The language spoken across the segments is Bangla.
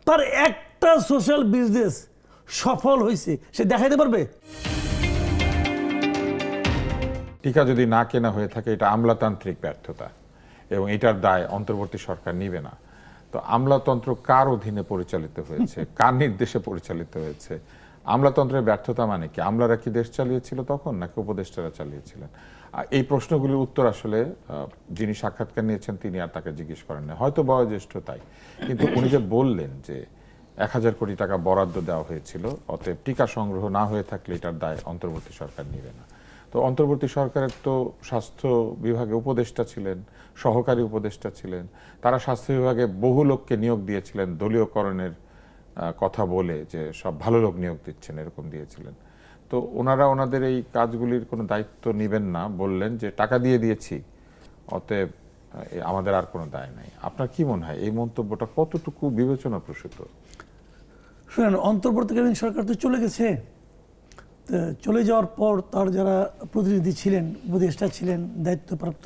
তার একটা সোশ্যাল বিজনেস সফল হয়েছে সে দেখাইতে পারবে? টিকা যদি না কেনা হয়ে থাকে এটা আমলাতান্ত্রিক ব্যর্থতা এবং এটার দায় অন্তর্বর্তী সরকার নিবে না। তো আমলাতন্ত্র কার অধীনে পরিচালিত হয়েছে, কার নির্দেশে পরিচালিত হয়েছে? আমলাতন্ত্রের ব্যর্থতা মানে কি? আমলারা কি দেশ চালিয়েছিল তখন, নাকি উপদেষ্টারা চালিয়েছিলেন? এই প্রশ্নগুলির উত্তর আসলে যিনি সাক্ষাৎকার নিয়েছেন তিনি আর তাকে জিজ্ঞেস করেন না, হয়তো বয়োজ্যেষ্ঠ তাই। কিন্তু উনি যে বললেন যে 1000 কোটি টাকা বরাদ্দ দেওয়া হয়েছিল, অতএব টিকা সংগ্রহ না হয়ে থাকলে এটার দায় অন্তর্বর্তী সরকার নিবে না। তো অন্তর্বর্তী সরকারের তো স্বাস্থ্য বিভাগে উপদেষ্টা ছিলেন, সহকারী উপদেষ্টা ছিলেন, তারা স্বাস্থ্য বিভাগে বহু লোককে নিয়োগ দিয়েছিলেন দলীয়করণের কথা বলে, যে সব ভালো লোক নিয়োগ দিচ্ছেন এরকম দিয়েছিলেন। তো ওনারা ওনাদের এই কাজগুলির কোনো দায়িত্ব নেবেন না, বললেন যে টাকা দিয়ে দিয়েছি অতএব আমাদের আর কোনো দায় নাই। আপনার কি মনে হয় এই মন্তব্যটা কতটুকু বিবেচনা প্রসূত? শুনেন, অন্তর্বর্তীকালীন সরকার তো চলে গেছে। চলে যাওয়ার পর তার যারা প্রতিনিধি ছিলেন, উপদেষ্টা ছিলেন, দায়িত্বপ্রাপ্ত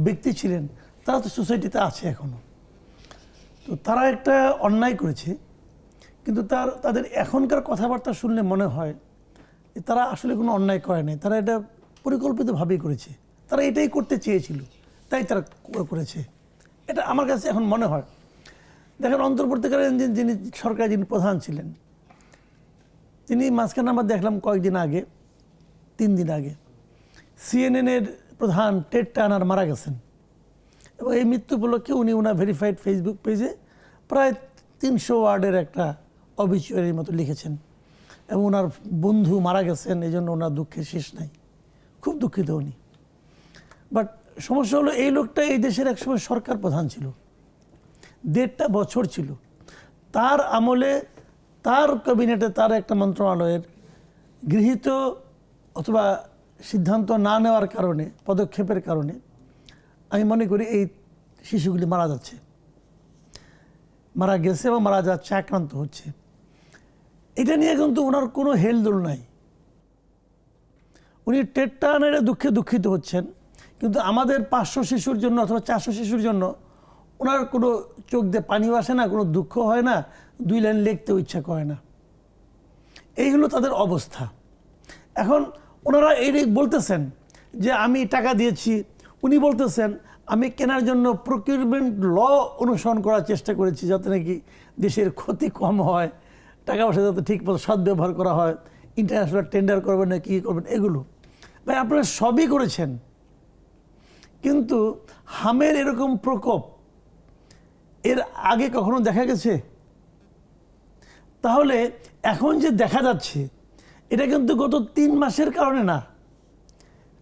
ব্যক্তি ছিলেন, তারা তো সোসাইটিতে আছে এখনো। তো তারা একটা অন্যায় করেছে, কিন্তু তাদের এখনকার কথাবার্তা শুনলে মনে হয় যে তারা আসলে কোনো অন্যায় করে নাই, তারা এটা পরিকল্পিতভাবেই করেছে, তারা এটাই করতে চেয়েছিল, তাই তারা করেছে, এটা আমার কাছে এখন মনে হয়। দেখেন, অন্তর্বর্তীকালীন যিনি সরকার, যিনি প্রধান ছিলেন, তিনি মাঝখানে আমরা দেখলাম কয়েকদিন আগে, 3 দিন আগে CNN-এর প্রধান টেড টার্নার মারা গেছেন, এবং এই মৃত্যু উপলক্ষে উনি ওনার ভেরিফাইড ফেসবুক পেজে প্রায় 300 ওয়ার্ডের একটা অবিচুয়ারির মতো লিখেছেন, এবং ওনার বন্ধু মারা গেছেন, এই জন্য ওনার দুঃখের শেষ নাই, খুব দুঃখিত উনি। বাট সমস্যা হলো, এই লোকটা এই দেশের একসময় সরকার প্রধান ছিল, 1.5 বছর ছিল। তার আমলে তার ক্যাবিনেটে তার একটা মন্ত্রণালয়ের গৃহীত অথবা সিদ্ধান্ত না নেওয়ার কারণে, পদক্ষেপের কারণে আমি মনে করি এই শিশুগুলি মারা যাচ্ছে, মারা গেছে এবং মারা যাচ্ছে, আক্রান্ত হচ্ছে। এটা নিয়ে কিন্তু ওনার কোনো হেলদোল নাই। উনি টেড টার্নারের দুঃখে দুঃখিত হচ্ছেন, কিন্তু আমাদের 500 শিশুর জন্য অথবা 400 শিশুর জন্য ওনার কোনো চোখ দিয়ে পানিও আসে না, কোনো দুঃখ হয় না, 2 লাইন লিখতেও ইচ্ছা করে না। এই হলো তাদের অবস্থা। এখন ওনারা এই বলতেছেন যে আমি টাকা দিয়েছি, উনি বলতেছেন আমি কেনার জন্য প্রকিউরমেন্ট ল অনুসরণ করার চেষ্টা করেছি, যাতে নাকি দেশের ক্ষতি কম হয়, টাকা পয়সা যাতে ঠিক মতো সদ্ব্যবহার করা হয়, ইন্টারন্যাশনাল টেন্ডার করবেন না, কী করবেন, এগুলো ভাই আপনারা সবই করেছেন। কিন্তু হামের এরকম প্রকোপ এর আগে কখনো দেখা গেছে? তাহলে এখন যে দেখা যাচ্ছে এটা কিন্তু গত 3 মাসের কারণে না,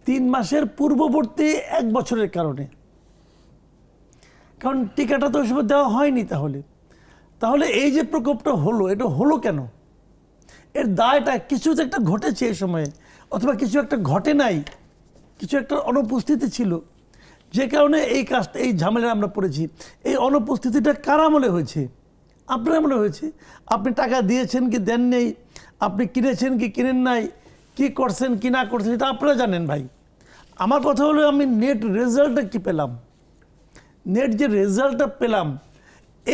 3 মাসের পূর্ববর্তী 1 বছরের কারণে। কারণ টিকাটা তো ওই সময় দেওয়া হয়নি। তাহলে এই যে প্রকোপটা হলো, এটা হলো কেন? এর দায়টা কিছু তো একটা ঘটেছে এই সময়ে, অথবা কিছু একটা ঘটে নাই, কিছু একটা অনুপস্থিতি ছিল, যে কারণে এই কাজটা, এই ঝামেলা আমরা পড়েছি। এই অনুপস্থিতিটা কার আমলে হয়েছে? আপনার আমলে হয়েছে। আপনি টাকা দিয়েছেন কি দেন নেই, আপনি কিনেছেন কি কিনেন নাই, কি করছেন কি না করছেন, এটা আপনারা জানেন ভাই। আমার কথা হলো, আমি নেট রেজাল্টটা কি পেলাম, নেট যে রেজাল্টটা পেলাম,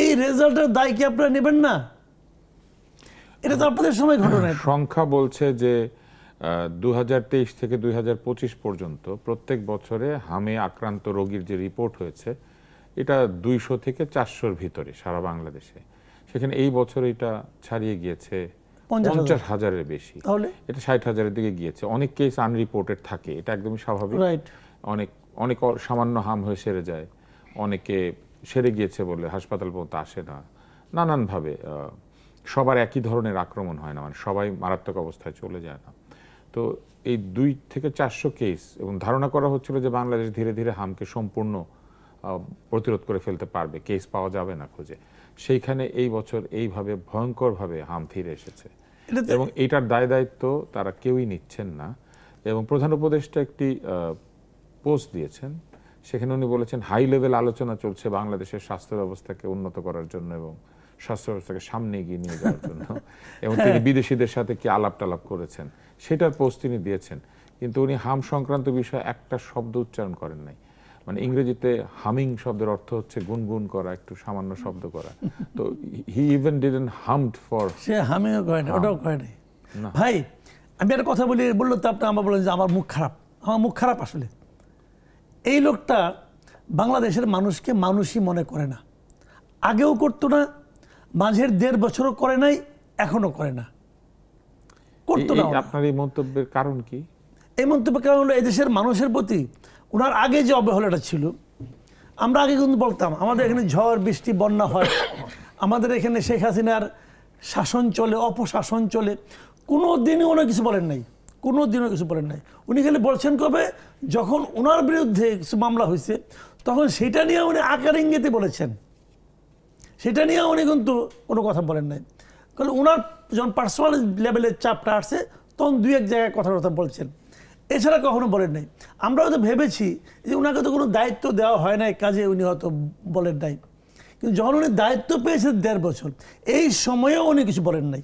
এই রেজাল্টের দায় কি আপনারা নেবেন না? এটা তো আপনাদের সময় ঘটনা। সংখ্যা বলছে যে 2023 থেকে 2025 পর্যন্ত প্রত্যেক বছরে হামে আক্রান্ত রোগীর যে রিপোর্ট হয়েছে, এটা 200 থেকে 400-র ভিতরে সারা বাংলাদেশে। সেখানে এই বছর এটা ছাড়িয়ে গিয়েছে 50,000-এর বেশি, তাহলে এটা 60,000-এর দিকে গিয়েছে। অনেক কেস আনরিপোর্টেড থাকে, এটা একদমই স্বাভাবিক। অনেক সামান্য হাম হয়ে সেরে যায়, অনেকে সেরে গিয়েছে বলে হাসপাতাল পর্যন্ত আসে না, নানানভাবে। সবার একই ধরনের আক্রমণ হয় না, মানে সবাই মারাত্মক অবস্থায় চলে যায় না। তো এই 2 থেকে 400 কেস, এবং ধারণা করা হচ্ছিল যে বাংলাদেশ ধীরে ধীরে হামকে সম্পূর্ণ প্রতিরোধ করে ফেলতে পারবে, কেস পাওয়া যাবে না খুঁজে। সেইখানে এই বছর এইভাবে ভয়ঙ্করভাবে হাম ফিরে এসেছে, এবং এইটার দায় দায়িত্ব তারা কেউই নিচ্ছেন না। এবং প্রধান উপদেষ্টা একটি পোস্ট দিয়েছেন, সেখানে উনি বলেছেন হাই লেভেল আলোচনা চলছে বাংলাদেশের স্বাস্থ্য ব্যবস্থাকে উন্নত করার জন্য এবং স্বাস্থ্য ব্যবস্থাকে সামনে এগিয়ে নিয়ে যাওয়ার জন্য, এবং তিনি বিদেশিদের সাথে কি আলাপ টালাপ করেছেন সেটার পোস্ট তিনি দিয়েছেন। কিন্তু উনি হাম সংক্রান্ত বিষয়ে একটা শব্দ উচ্চারণ করেন নাই। মানে ইংরেজিতে হামিং শব্দের অর্থ হচ্ছে গুনগুন করা, একটু সামান্য শব্দ করা। তো হি ইভেন ডিডন্ট হামড ফর, সে হামিও করে না, ওটাও করে নাই। ভাই আমি একটা কথা বলি, বললো তো আপনি আমার বলেন যে আমার মুখ খারাপ। আমার মুখ খারাপ আসলে। এই লোকটা বাংলাদেশের মানুষকে মানুষই মনে করে না, আগেও করতো না, মাঝের 1.5 বছরও করে নাই, এখনো করে না, করতো না। আপনার এই মন্তব্যের কারণ কি? এই মন্তব্যের কারণ হলো এই দেশের মানুষের প্রতি ওনার আগে যে অবহেলাটা ছিল। আমরা আগে কিন্তু বলতাম আমাদের এখানে ঝড় বৃষ্টি বন্যা হয়, আমাদের এখানে শেখ হাসিনার শাসন চলে, অপশাসন চলে, কোনো দিনই ওনার কিছু বলেন নাই, কোনো দিনও কিছু বলেন নাই। উনি খালি বলছেন কবে, যখন ওনার বিরুদ্ধে কিছু মামলা হয়েছে তখন সেটা নিয়ে উনি আকার ইঙ্গিতে বলেছেন, সেটা নিয়ে উনি কিন্তু কোনো কথা বলেন নাই। কারণ ওনার যখন পার্সোনাল লেভেলের চাপটা আসছে তখন 2-1 জায়গায় কথা বলছেন, এছাড়া কখনো বলেন নাই। আমরা হয়তো ভেবেছি যে ওনাকে তো কোনো দায়িত্ব দেওয়া হয় নাই, কাজে উনি হয়তো বলেন নাই। কিন্তু যখন উনি দায়িত্ব পেয়েছেন 1.5 বছর, এই সময়েও উনি কিছু বলেন নাই।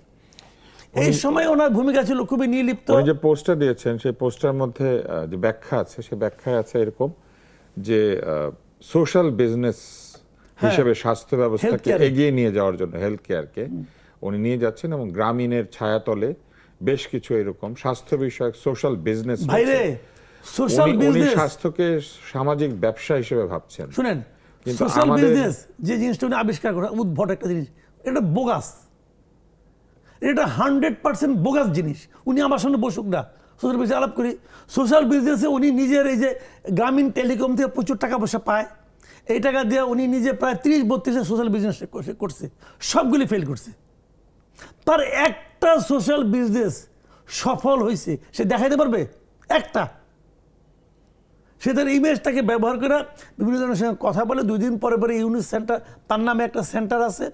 এই সময় ওনার ভূমিকা ছিল খুবই নির্লিপ্ত। উনি যে পোস্টটা দিয়েছেন সেই পোস্টার মধ্যে যে ব্যাখ্যা আছে, সেই ব্যাখ্যায় আছে এরকম যে সোশ্যাল বিজনেস হিসেবে স্বাস্থ্য ব্যবস্থাকে এগিয়ে নিয়ে যাওয়ার জন্য, হেলথ কেয়ারকে উনি নিয়ে যাচ্ছেন এবং গ্রামীণের ছায়াতলে বেশ কিছু এরকম স্বাস্থ্য বিষয়ক সোশ্যাল বিজনেস। ভাইরে সোশ্যাল উনি বিজনেস, স্বাস্থ্যকে সামাজিক ব্যবসা হিসেবে ভাবছেন। শুনেন, কিন্তু সোশ্যাল আমাদের বিজনেস যে জিনিসটা উনি আবিষ্কার করেন, উদ্ভট একটা জিনিস, এটা বোগাস, এটা 100% বোগাস জিনিস। উনি আমার সামনে বসুক না, সোশ্যাল বিজনেস আলাপ করি। সোশ্যাল বিজনেসে উনি নিজের এই যে গ্রামীণ টেলিকম থেকে প্রচুর টাকা পয়সা পায়, এই টাকা দিয়ে উনি নিজে প্রায় 30-32 সোশ্যাল বিজনেস করছে, সবগুলি ফেল করছে। তার একটা সোশ্যাল বিজনেস সফল হয়েছে সে দেখাইতে পারবে একটা? সে তার ইমেজটাকে ব্যবহার করে বিভিন্ন জনের সঙ্গে কথা বলে, 2 দিন পরে পরে ইউনিট সেন্টার, তার নামে একটা সেন্টার আছে,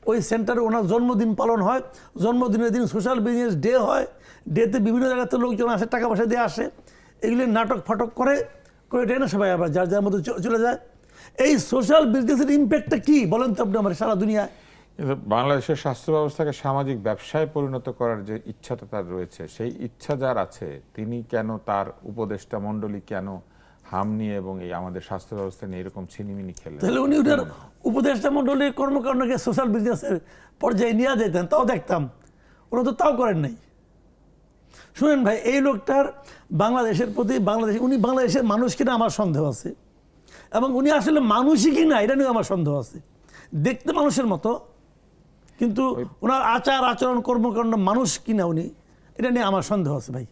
ওই সেন্টারে ওনার জন্মদিন পালন হয়, জন্মদিনের দিন সোশ্যাল বিজনেস ডে হয়, ডেতে বিভিন্ন জায়গাতে লোকজন আসে, টাকা পয়সা দিয়ে আসে, এগুলি নাটক ফাটক করে এটা না, সবাই আবার যার যার মতো চলে যায়। এই সোশ্যাল বিজনেসের ইম্প্যাক্টটা কি বলেন তো আপনি আমার সারা দুনিয়ায়? কিন্তু বাংলাদেশের স্বাস্থ্য ব্যবস্থাকে সামাজিক ব্যবসায় পরিণত করার যে ইচ্ছাটা তার রয়েছে, সেই ইচ্ছা যার আছে, তিনি কেন, তার উপদেষ্টা মণ্ডলী কেন হাম নিয়ে এবং এই আমাদের স্বাস্থ্য ব্যবস্থা নিয়ে এরকম ছিনিমিনি খেলে? তাহলে উনি ওটার উপদেষ্টা মণ্ডলীর কর্মকাণ্ডকে সোশ্যাল বিজনেসের পর্যায়ে নিয়ে যেতেন, তাও দেখতাম। ওরা তো তাও করেন নাই। শুনেন ভাই, এই লোকটার বাংলাদেশের প্রতি, উনি বাংলাদেশের মানুষ কিনা আমার সন্দেহ আছে, এবং উনি আসলে মানুষই কিনা এটা নিয়ে আমার সন্দেহ আছে। দেখতে মানুষের মতো, কিন্তু ওনার আচার আচরণ কর্মকাণ্ড মানুষ কিনা উনি, এটা নিয়ে আমার সন্দেহ আছে ভাই।